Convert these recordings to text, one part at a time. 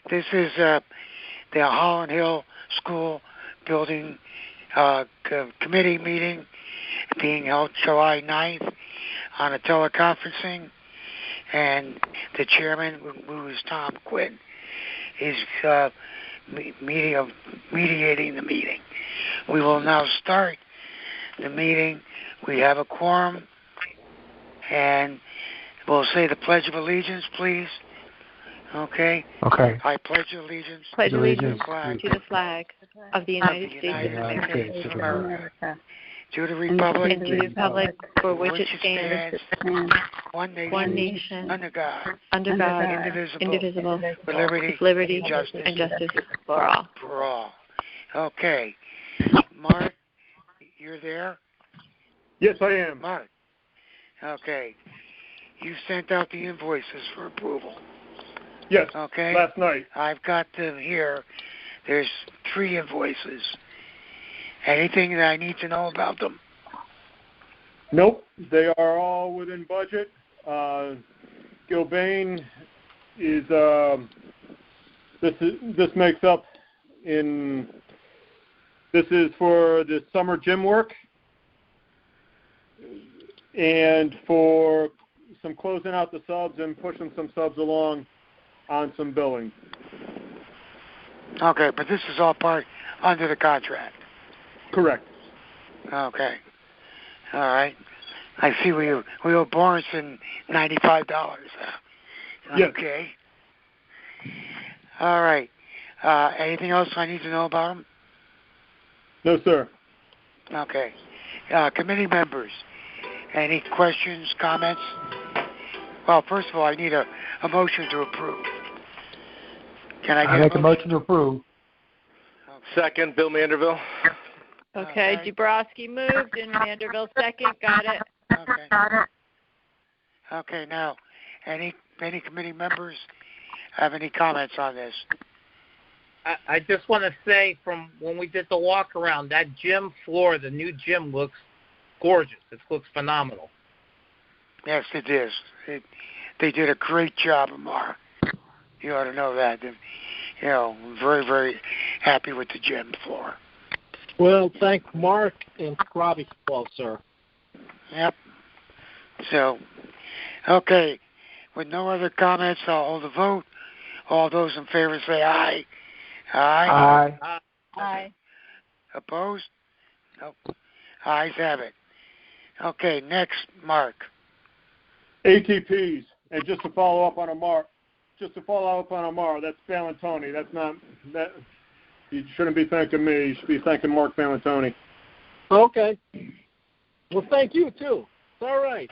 This is the Holland Hill School Building Committee meeting being held July 9th on a teleconferencing, and the chairman, who is Tom Quinn, is mediating the meeting. We will now start the meeting. We have a quorum, and we'll say the Pledge of Allegiance, please. Okay. I pledge allegiance. Pledge allegiance to the flag of the United States of America. To the republic. And to the republic for which it stands. One nation. Under God. Indivisible. With liberty. And justice for all. For all. Okay. Mark, you're there? Yes, I am. Mark. Okay. You sent out the invoices for approval. Yes, okay. Last night. I've got them here. There's 3 invoices. Anything that I need to know about them? Nope, they are all within budget. Gilbane is this makes up in. This is for the summer gym work and for some closing out the subs and pushing some subs along on some billing. Okay, but this is all part under the contract. Correct. Okay. All right. I see we owe Borenson $95. Yes. Okay. All right. Anything else I need to know about them? No, sir. Okay. Committee members, any questions, comments? Well, first of all, I need a motion to approve. Can I make a motion to approve. Okay. Second, Bill Manderville. Okay, Dubrowski moved and Manderville second. Got it. Okay. Okay, now, any committee members have any comments on this? I just want to say, from when we did the walk around, that gym floor, the new gym, looks gorgeous. It looks phenomenal. Yes, it is. They did a great job, Amar. You ought to know that. Very, very happy with the gym floor. Well, thank Mark and Robbie as well, sir. Yep. So, okay. With no other comments, I'll hold the vote. All those in favor say aye. Aye. Aye. Aye. Opposed? Nope. Ayes have it. Okay, next, Mark. ATPs, and just to follow up on Amar, that's Valentoni. That's not that. You shouldn't be thanking me. You should be thanking Mark Valentoni. Okay. Well, thank you too. It's all right.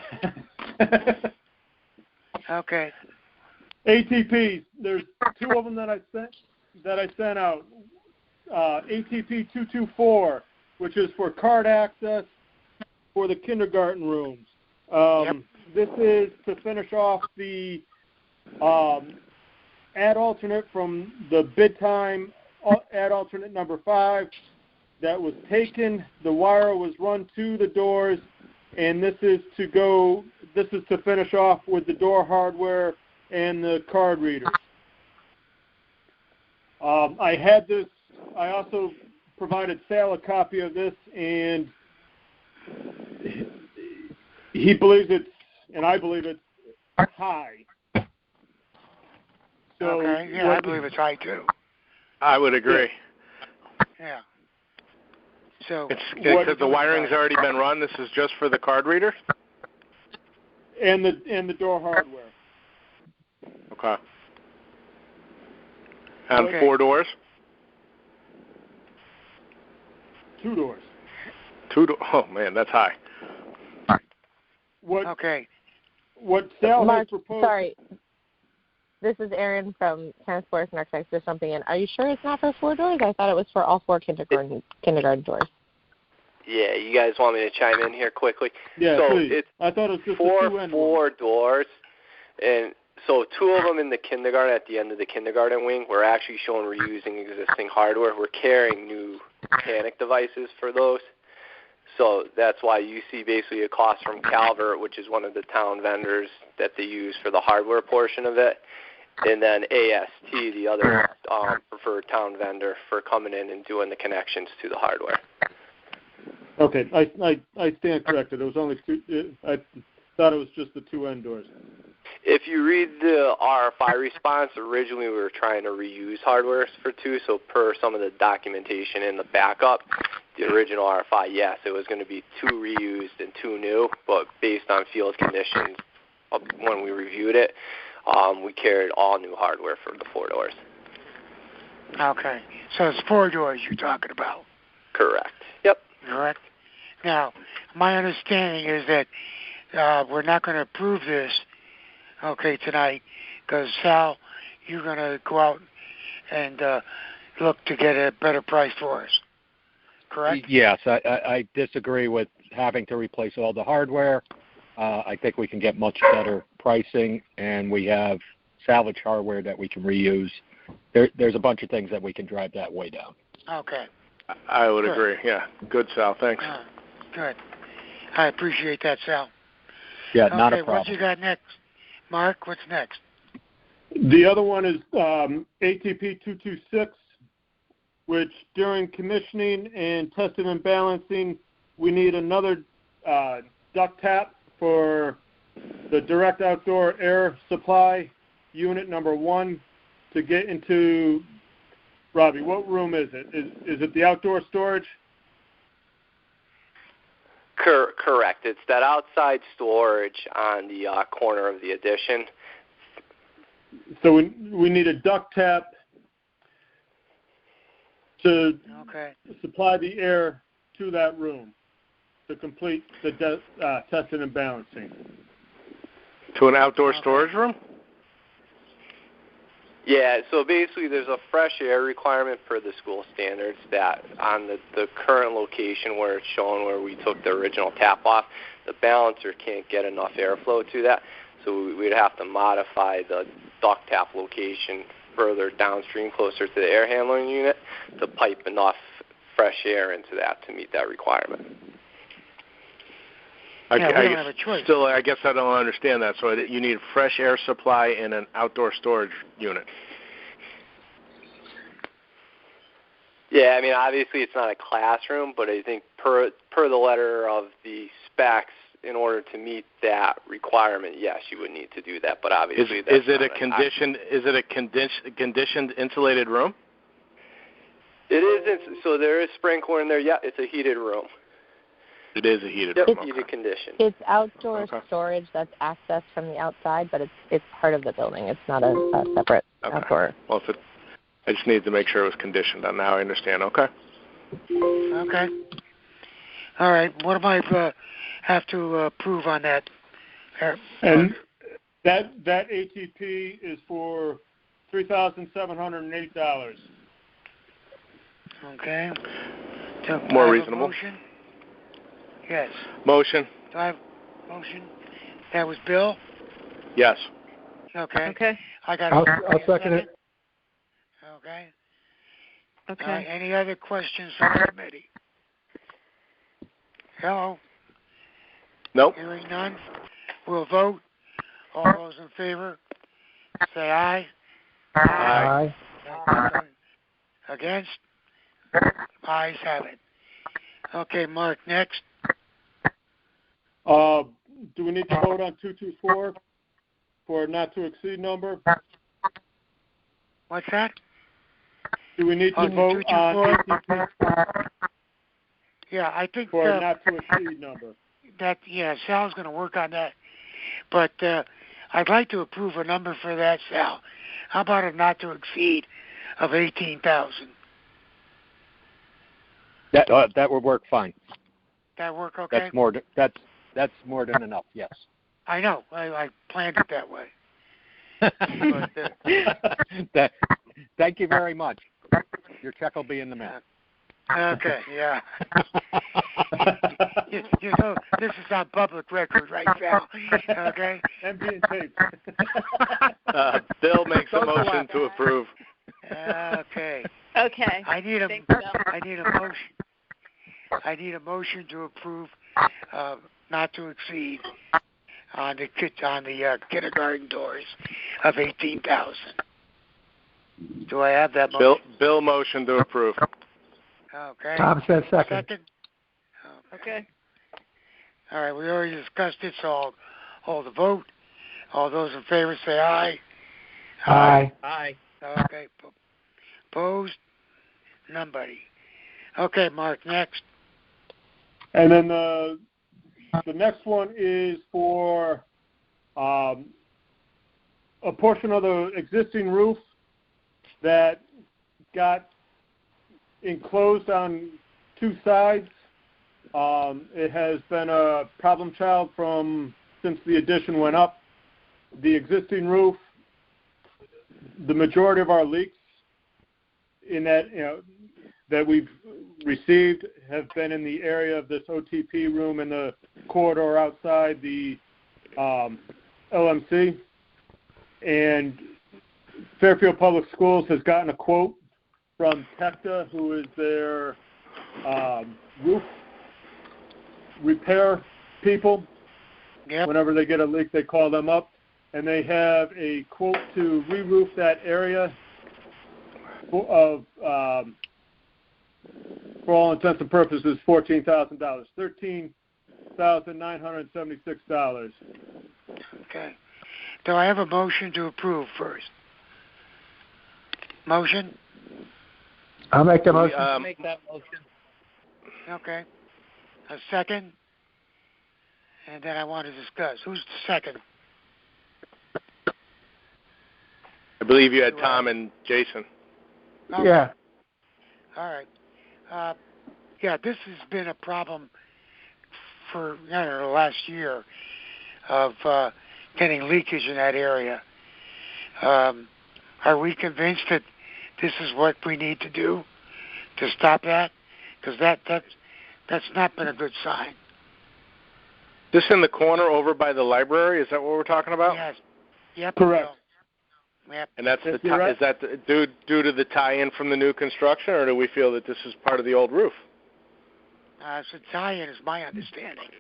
Okay. ATPs. There's 2 of them that I sent out. ATP 224, which is for card access for the kindergarten rooms. This is to finish off the add alternate from the bid time. Add alternate number 5 that was taken. The wire was run to the doors, and this is to finish off with the door hardware and the card readers. I had this. I also provided Sal a copy of this, and he believes it's, and I believe it's high. So okay. Yeah, I believe it's high too. I would agree. Yeah. So the wiring's already been run. This is just for the card reader? And the door hardware. Okay. And 4 doors? 2 doors. 2 doors. Oh man, that's high. What Sal Mark, has proposed? Sorry. This is Erin from Transport and Architects or something. And are you sure it's not for 4 doors? I thought it was for all 4 kindergarten doors. Yeah, you guys want me to chime in here quickly? Yeah, so please. It's I thought it was just 4 doors, and so 2 of them in the kindergarten at the end of the kindergarten wing. We're actually showing we're using existing hardware. We're carrying new panic devices for those. So that's why you see basically a cost from Calvert, which is one of the town vendors that they use for the hardware portion of it. and then AST, the other preferred town vendor, for coming in and doing the connections to the hardware. Okay, I stand corrected. It was only two. I thought it was just the two end doors. If you read the RFI response, originally we were trying to reuse hardware for two, so per some of the documentation in the backup, the original RFI, yes, it was going to be two reused and two new, but based on field conditions when we reviewed it, we carried all new hardware for the 4 doors. Okay. So it's 4 doors you're talking about. Correct. Yep. Correct. Now, my understanding is that we're not going to approve this, tonight, because Sal, you're going to go out and look to get a better price for us. Correct? Yes, I disagree with having to replace all the hardware. I think we can get much better pricing, and we have salvage hardware that we can reuse. There's a bunch of things that we can drive that way down. Okay. I would agree. Yeah. Good, Sal. Thanks. Good. I appreciate that, Sal. Yeah, not a problem. What you got next? Mark, what's next? The other one is ATP 226, which during commissioning and testing and balancing, we need another duct tap for the direct outdoor air supply unit number 1 to get into, Robbie, what room is it? Is it the outdoor storage? Correct. It's that outside storage on the corner of the addition. So we need a duct tap to supply the air to that room to complete the testing and balancing. To an outdoor storage room? Yeah, so basically there's a fresh air requirement per the school standards that on the current location where it's shown where we took the original tap off, the balancer can't get enough airflow to that, so we'd have to modify the duct tap location further downstream closer to the air handling unit to pipe enough fresh air into that to meet that requirement. We don't have a choice. Still, I guess I don't understand that. So you need fresh air supply in an outdoor storage unit. Yeah, I mean, obviously it's not a classroom, but I think per the letter of the specs, in order to meet that requirement, yes, you would need to do that. But obviously, is it a conditioned insulated room? It is. So there is sprinkler in there. Yeah, it's a heated room. It is a heated room. Heated condition. It's outdoor storage that's accessed from the outside, but it's part of the building. It's not a separate outdoor. Well, I just needed to make sure it was conditioned. Now I understand. Okay. Okay. All right. What do I have to approve on that? And that ATP is for $3,708. Okay. More reasonable. Motion? Yes. Motion. Do I have motion? That was Bill? Yes. Okay. I got. I'll second it. Okay. Okay. Any other questions from the committee? Hello? Nope. Hearing none. We'll vote. All those in favor, say aye. Aye. Against? Ayes have it. Okay, Mark, next. Do we need to vote on 224 for not to exceed number? What's that? Do we need to vote on ATP? Yeah, I think for not to exceed number. Sal's going to work on that. But I'd like to approve a number for that, Sal. How about a not to exceed of 18,000? That would work fine. That work okay? That's more than enough. Yes. I know. I planned it that way. Thank you very much. Your check will be in the mail. Okay. Yeah. you know, this is on public record, right, Sal? Okay. And being taped. Bill makes a motion to approve. Okay. Okay. I need a motion. I need a motion to approve not to exceed on the kindergarten doors of $18,000. Do I have that motion? Bill motion to approve. Okay. Tom says second. Okay. All right, we already discussed it, so I'll hold the vote. All those in favor say aye. Aye. Aye. Okay. Opposed? Nobody. Okay, Mark, next. And then the next one is for a portion of the existing roof that got enclosed on two sides. It has been a problem child since the addition went up. The existing roof, the majority of our leaks in that, that we've received have been in the area of this OTP room in the corridor outside the LMC. And Fairfield Public Schools has gotten a quote from Tecta, who is their roof repair people. Yep. Whenever they get a leak, they call them up, and they have a quote to re-roof that area of, for all intents and purposes, $14,000, $13,976. Okay. Do I have a motion to approve first? Motion? I'll make the motion. I'll make that motion. Okay. A second? And then I want to discuss. Who's the second? I believe you had Tom and Jason. Okay. Yeah. All right. Yeah, this has been a problem for, the last year of getting leakage in that area. Are we convinced that this is what we need to do to stop that? Because that's not been a good sign. This in the corner over by the library? Is that what we're talking about? Yes. Yep. Correct. Yep. And that's Yes, is that due to the tie-in from the new construction, or do we feel that this is part of the old roof? So tie-in is my understanding.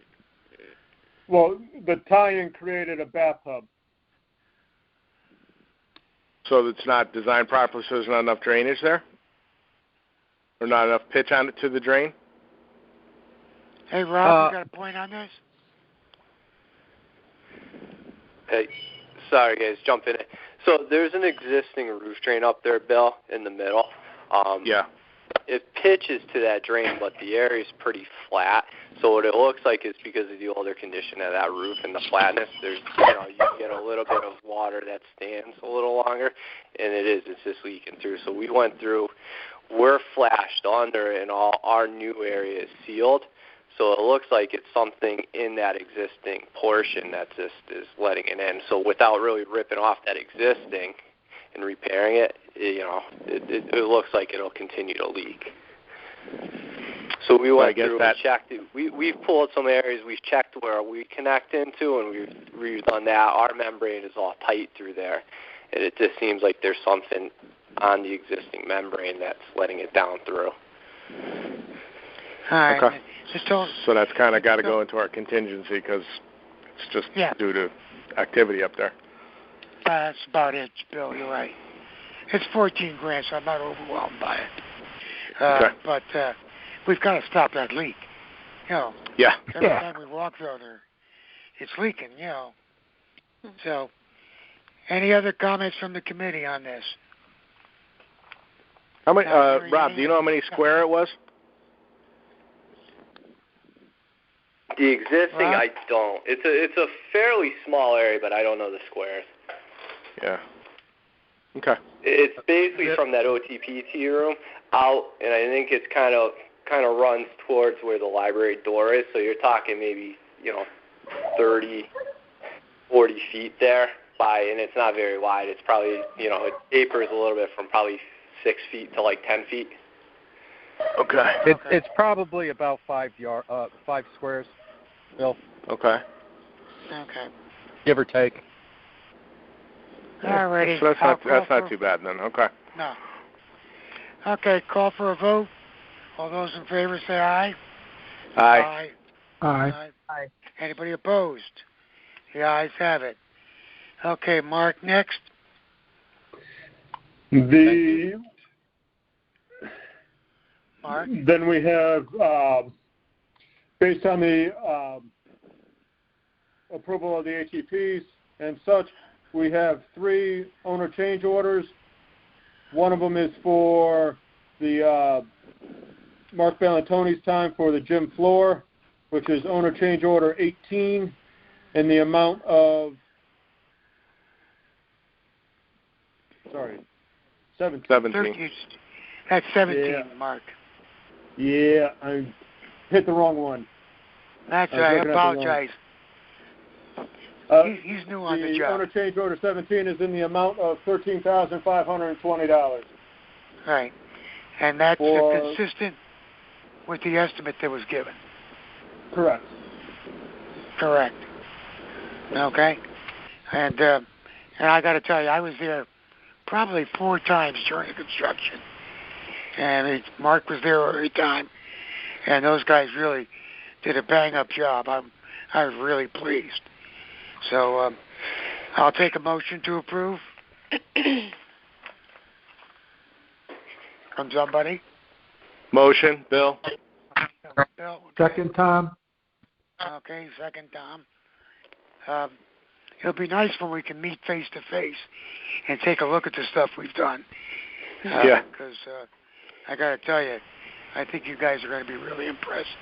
Well, the tie-in created a bathtub. So it's not designed properly, so there's not enough drainage there? Or not enough pitch on it to the drain? Hey, Rob, you got a point on this? Hey, sorry guys, jump in. So there's an existing roof drain up there, Bill, in the middle. Yeah. It pitches to that drain, but the area is pretty flat. So what it looks like is because of the older condition of that roof and the flatness, there's, you get a little bit of water that stands a little longer, and it's just leaking through. So we went through, we're flashed under, and all our new area is sealed. So it looks like it's something in that existing portion that just is letting it in. So without really ripping off that existing and repairing it, it looks like it'll continue to leak. So we went through and checked it. We've pulled some areas. We've checked where we connect into, and we've done that. Our membrane is all tight through there, and it just seems like there's something on the existing membrane that's letting it down through. All right. Okay. So that's kind of got to go into our contingency because it's just due to activity up there. That's about it, Bill. You're right. It's $14,000, so I'm not overwhelmed by it. Okay. But we've got to stop that leak. Yeah. Every time we walk through there, it's leaking. So, any other comments from the committee on this? How many? Rob, do you know how many square it was? The existing, I don't. It's a fairly small area, but I don't know the squares. Yeah. Okay. It's basically from that OTPT room out, and I think it's kind of runs towards where the library door is. So you're talking maybe 30, 40 feet there and it's not very wide. It's probably it tapers a little bit from probably 6 feet to like 10 feet. Okay. It's probably about 5 squares, Bill. Okay. Give or take. All righty. So that's not too bad then. Okay. No. Okay, call for a vote. All those in favor say aye. Aye. Aye. Anybody opposed? The ayes have it. Okay, Mark, next. Mark? Then we have, based on the approval of the ATPs and such, we have 3 owner change orders. One of them is for the Mark Bellantoni's time for the gym floor, which is owner change order 18, in the amount of 17. 17. That's 17, Yeah. Mark. Yeah, I hit the wrong one. That's right. I apologize. He's new on the job. Owner change order 17 is in the amount of $13,520. Right. And that's consistent with the estimate that was given. Correct. Correct. Okay. And I got to tell you, I was there probably 4 times during the construction. And Mark was there every time. And those guys really did a bang-up job. I was really pleased. So I'll take a motion to approve. From somebody? Motion, Bill. Bill. Okay. Second, Tom. Okay, second, Tom. It'll be nice when we can meet face to face and take a look at the stuff we've done. Yeah. Because I got to tell you, I think you guys are going to be really impressed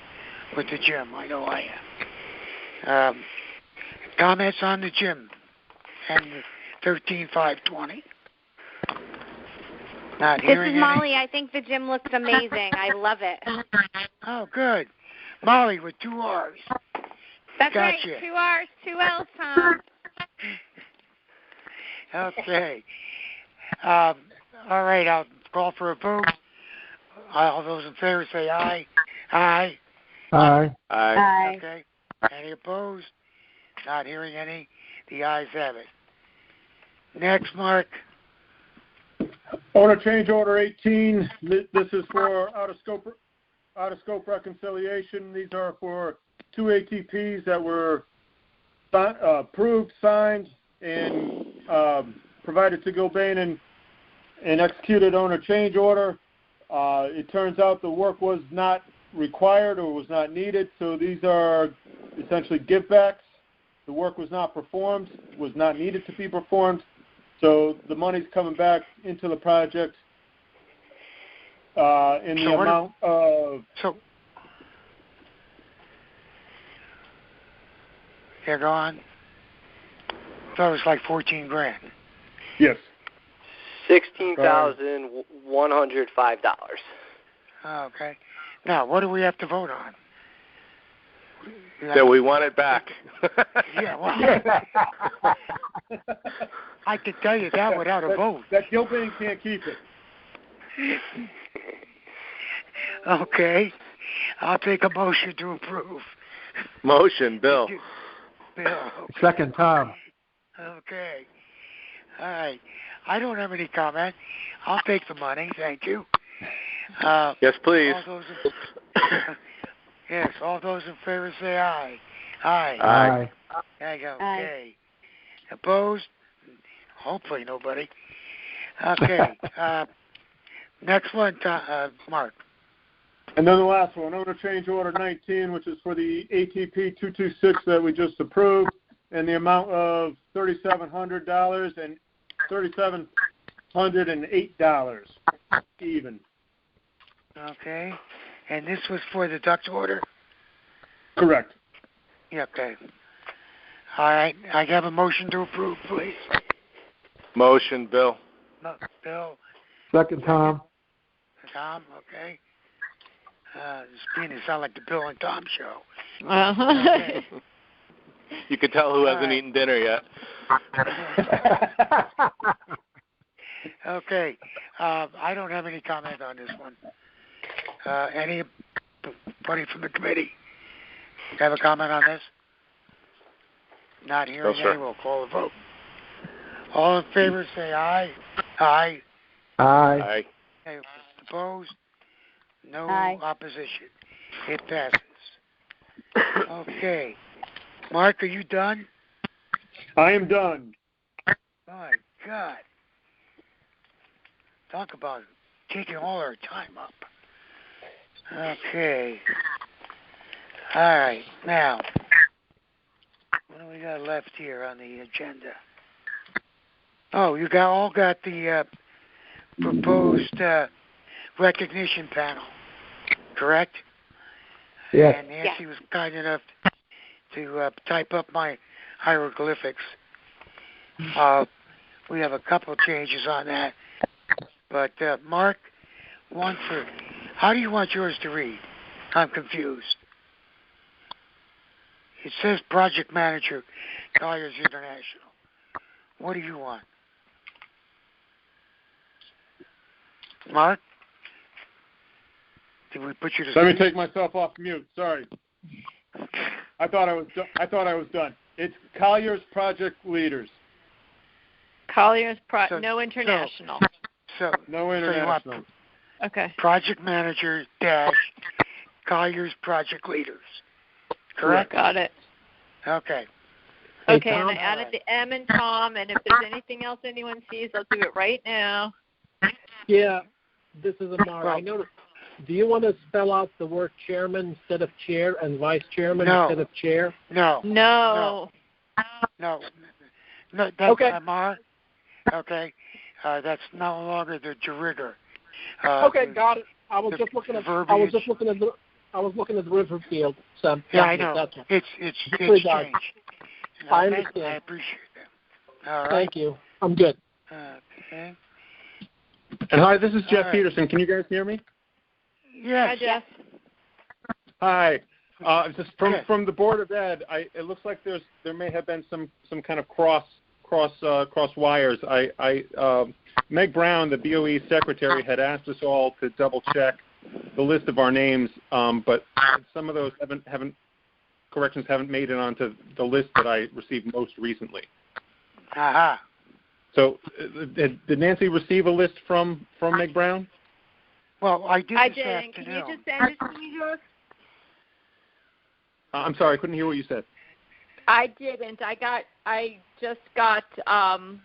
with the gym. I know I am. Comments on the gym and 13,520. Not This hearing is Molly. I think the gym looks amazing. I love it. Oh, good. Molly with 2 R's. That's Gotcha. right. 2 R's, 2 L's, Tom. Okay. All right, I'll call for a vote. All those in favor say aye. Aye. Aye. Aye. Okay. Any opposed? Not hearing any. The ayes have it. Next, Mark. Owner change order 18. This is for out of scope reconciliation. These are for 2 ATPs that were approved, signed, and provided to Gilbane and executed owner change order. It turns out the work was not required or was not needed, so these are essentially givebacks. The work was not performed, was not needed to be performed, so the money's coming back into the project in the amount of... Yeah, go on. I thought it was like 14 grand. Yes. $16,105. Okay. Now, what do we have to vote on? That we want it back. Yeah, well, I can tell you that without a vote. That Gilbane can't keep it. Okay. I'll take a motion to approve. Motion, Bill. Bill. Okay. Second, Tom. Okay. All right. I don't have any comment. I'll take the money. Thank you. Yes, please. All those in favor say aye. Aye. Aye. There you go. Aye. Okay. Opposed? Hopefully nobody. Okay. Next one, Mark. And then the last one, owner change order 19, which is for the ATP 226 that we just approved, and the amount of $3,700 and $3,708 even. Okay. And this was for the duct order? Correct. Yeah, okay. All right. I have a motion to approve, please. Motion, Bill. No, Bill. Second, Tom. Tom, okay. It's beginning to sound like the Bill and Tom show. Okay. You can tell who hasn't right. eaten dinner yet. Okay. I don't have any comment on this one. Anybody from the committee have a comment on this? Not hearing any, we'll call a vote. All in favor say aye. Aye. Aye. Aye. Okay, opposed? No Aye. opposition. It passes. Okay. Mark, are you done? I am done. My God. Talk about taking all our time up. Okay. All right. Now, what do we got left here on the agenda? Oh, you all got the proposed recognition panel, correct? Yes. And Nancy was kind enough to type up my hieroglyphics. We have a couple changes on that. But, Mark, how do you want yours to read? I'm confused. It says Project Manager, Colliers International. What do you want? Mark? Did we put you to Let me sleep? take myself off mute. Sorry. I thought I was done. It's Colliers Project Leaders. Colliers no international. No international. Okay. Project Manager Colliers Project Leaders. Correct? Got it. Okay. Okay, Tom? and I added the M and Tom, and if there's anything else anyone sees, I'll do it right now. Yeah, this is Amar. I noticed. Do you want to spell out the word chairman instead of chair and vice chairman instead of chair? No. That's Okay. Amar. Okay. That's no longer the de rigueur. Okay, got it. I was just looking at the Riverfield. So yeah, I know. It's changed. I understand. I appreciate that. All right. Thank you. I'm good. Okay. And hi, this is Jeff right. Peterson. Can you guys hear me? Yes. Hi, Jeff. Hi. Just from the Board of Ed, it looks like there may have been some kind of cross wires. Meg Brown, the BOE secretary, had asked us all to double check the list of our names, but some of those corrections haven't made it onto the list that I received most recently. Aha. So, did Nancy receive a list from Meg Brown? Well, I did. Can you just send it to me, George? I'm sorry, I couldn't hear what you said. I didn't. I just got Tom's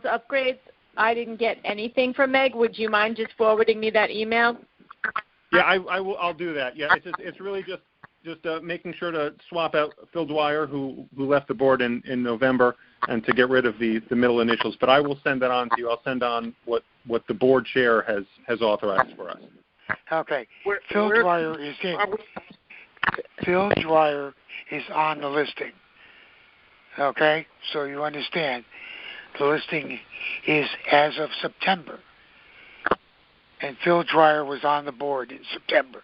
upgrades. I didn't get anything from Meg. Would you mind just forwarding me that email? Yeah, I will. I'll do that. Yeah, it's really just making sure to swap out Phil Dwyer, who left the board in November, and to get rid of the middle initials. But I will send that on to you. I'll send on what the board chair has authorized for us. Okay. Phil Dwyer is in. Phil Dwyer is on the listing. Okay, so you understand. The listing is as of September. And Phil Dwyer was on the board in September.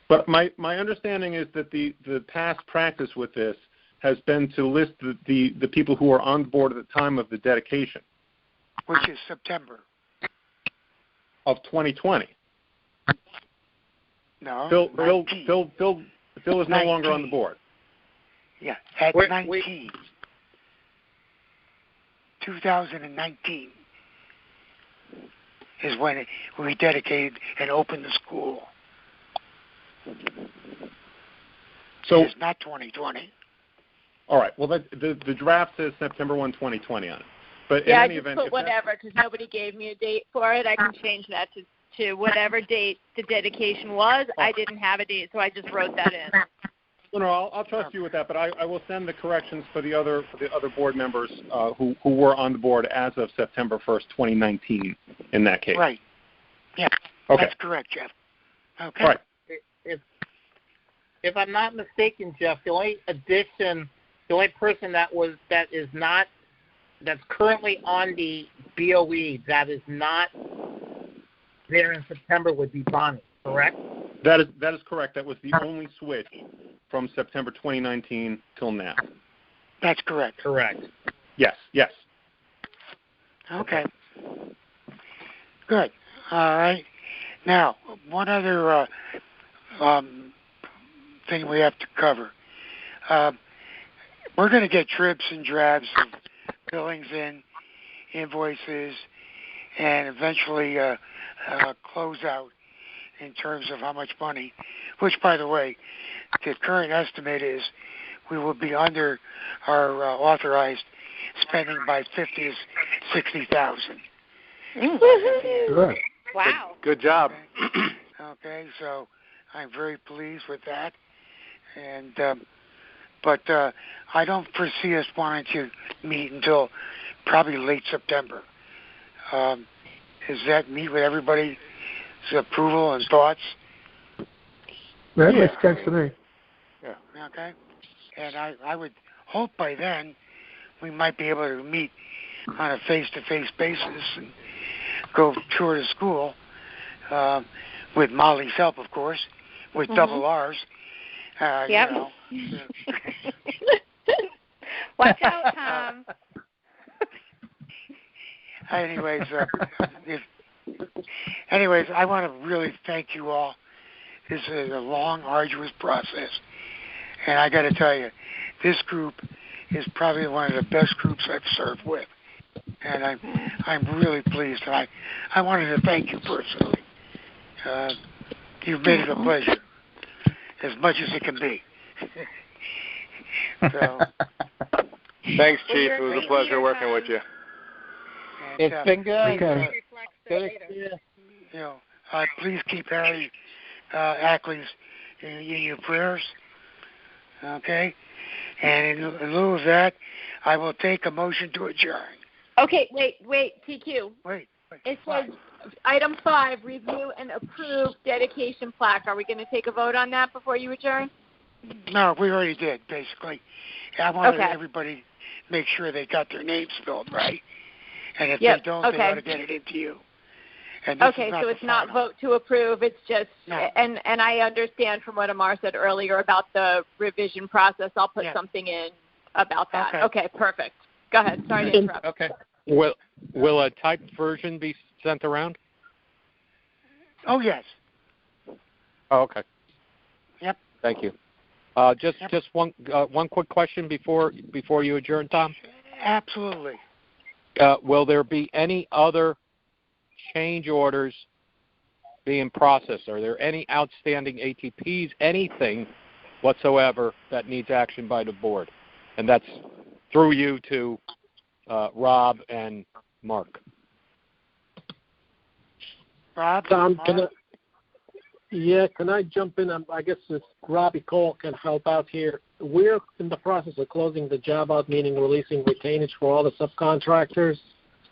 But my understanding is that the past practice with this has been to list the people who are on board at the time of the dedication. Which is September. Of 2020. No. Phil is no longer on the board. Yeah, at 19. 2019 is when we dedicated and opened the school. So it's not 2020. All right. Well, the draft says September 1, 2020 on it. But yeah, in any I just event, put whatever because nobody gave me a date for it. I can change that to whatever date the dedication was. I didn't have a date, so I just wrote that in. No, I'll trust you with that. But I will send the corrections for the other board members who were on the board as of September 1st, 2019. In that case. Right. Yeah. Okay. That's correct, Jeff. Okay. All right. If I'm not mistaken, Jeff, the only person that's currently on the BOE that is not there in September would be Bonnie, correct? That is correct. That was the only switch from September 2019 till now. That's correct. Correct. Yes. Okay. Good. All right. Now, one other thing we have to cover. We're going to get trips and drabs of billings in, invoices, and eventually close out in terms of how much money, which, by the way, the current estimate is we will be under our authorized spending by 50 to 60,000. Good. Wow. Good job. Okay, so I'm very pleased with that, and but I don't foresee us wanting to meet until probably late September. Does that meet with everybody's approval and thoughts? That makes sense to me. Yeah. Okay, and I would hope by then we might be able to meet on a face-to-face basis and go tour the school with Molly's help, of course, with double R's. Yep. You know. Watch out, Tom. Anyways, I want to really thank you all. This is a long, arduous process, and I got to tell you, this group is probably one of the best groups I've served with, and I'm really pleased. And I wanted to thank you personally. You've made it a pleasure, as much as it can be. So, thanks, Chief. It was a pleasure working with you. And, It's been good. Okay. You know, please keep Harry Ackley's in your prayers. Okay? And in lieu of that, I will take a motion to adjourn. Okay, wait, TQ. Wait. It says item 5, review and approve dedication plaque. Are we going to take a vote on that before you adjourn? No, we already did, basically. I wanted everybody to make sure they got their name spelled right. And if they don't, they ought to get it into you. And Okay, so it's not vote to approve. It's just, and I understand from what Amar said earlier about the revision process. I'll put something in about that. Okay, perfect. Go ahead. Sorry to interrupt. Okay. Will a typed version be sent around? Oh, yes. Oh, okay. Yep. Thank you. Just one quick question before you adjourn, Tom. Absolutely. Will there be any other change orders being processed? Are there any outstanding ATPs, anything whatsoever that needs action by the board? And that's through you to Rob and Mark. Rob? Tom, can I jump in? I guess if Robbie Cole can help out here. We're in the process of closing the job out, meaning releasing retainage for all the subcontractors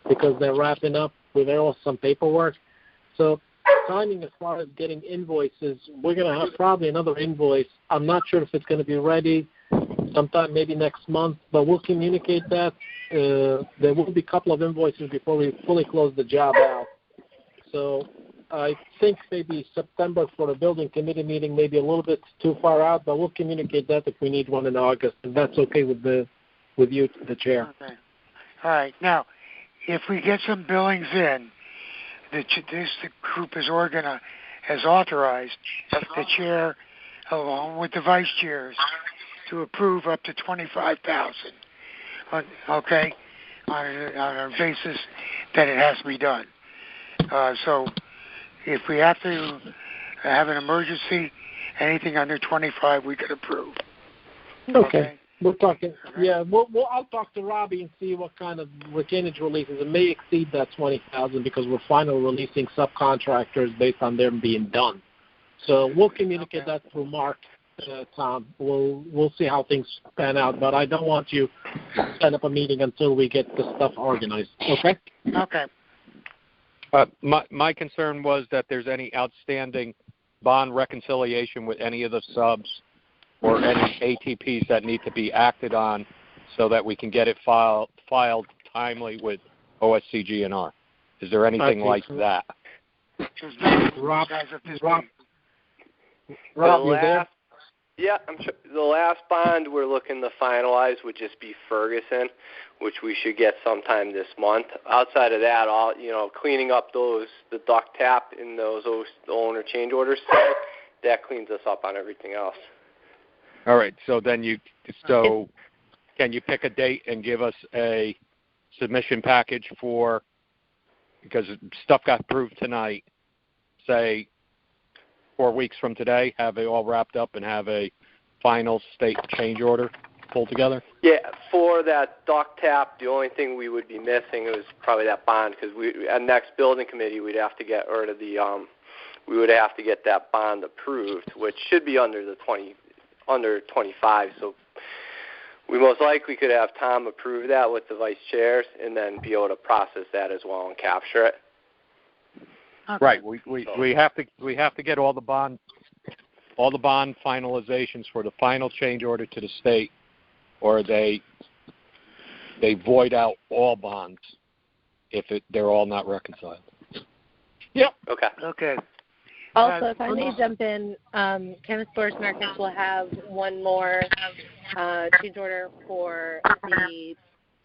because they're wrapping up with some paperwork. So timing as far as getting invoices, we're going to have probably another invoice. I'm not sure if it's going to be ready sometime maybe next month, but we'll communicate that. There will be a couple of invoices before we fully close the job out. So I think maybe September for a building committee meeting, maybe a little bit too far out, but we'll communicate that if we need one in August, if that's okay with you, the chair. Okay. All right. Now, if we get some billings in, the group has authorized the chair, along with the vice chairs, to approve up to $25,000. Okay, on a basis that it has to be done. So, if we have to have an emergency, anything under 25 we could approve. Okay. We're talking. Yeah, I'll talk to Robbie and see what kind of retainage releases. It may exceed that 20,000 because we're finally releasing subcontractors based on them being done. So we'll communicate that through Mark, Tom. We'll see how things pan out, but I don't want you to set up a meeting until we get the stuff organized. Okay. Okay. My concern was that there's any outstanding bond reconciliation with any of the subs or any ATPs that need to be acted on so that we can get it filed timely with OSCGNR. Is there anything like that? Rob, you there? Yeah, I'm sure. The last bond we're looking to finalize would just be Ferguson, which we should get sometime this month. Outside of that, all cleaning up the duct tap in the owner change orders, that cleans us up on everything else. All right. So then can you pick a date and give us a submission package because stuff got approved tonight, say 4 weeks from today, have it all wrapped up and have a final state change order? pull together? Yeah, for that dock tap, the only thing we would be missing was probably that bond, because at next building committee we'd have to get rid of the we would have to get that bond approved, which should be under 25. So we most likely could have Tom approve that with the vice chairs, and then be able to process that as well and capture it. Okay. Right. We have to get all the bond finalizations for the final change order to the state, or they void out all bonds if they're all not reconciled. Yep. Okay. Okay. Also, if I may jump in, Kenneth Forest and Architects will have one more change order for the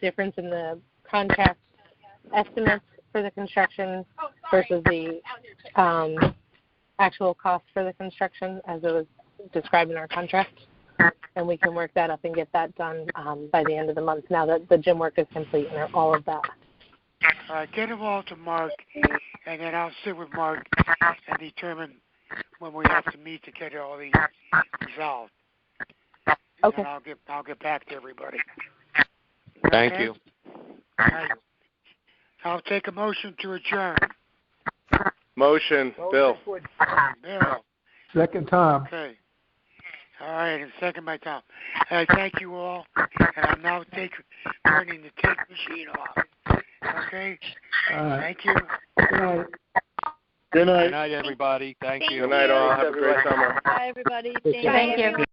difference in the contract estimates for the construction versus the actual cost for the construction as it was described in our contract. And we can work that up and get that done by the end of the month now that the gym work is complete and all of that. All right, get them all to Mark, and then I'll sit with Mark and determine when we have to meet to get all these resolved. Okay. And I'll get back to everybody. Thank you. All right. I'll take a motion to adjourn. Motion, Bill. Bill. Second time. Okay. All right, and second by Tom. I thank you all, and I'm now turning the tape machine off. Okay? Thank you. Good night. Good night. Good night, everybody. Thank you. Good night, all. Have a great summer. Bye, everybody. Thank you.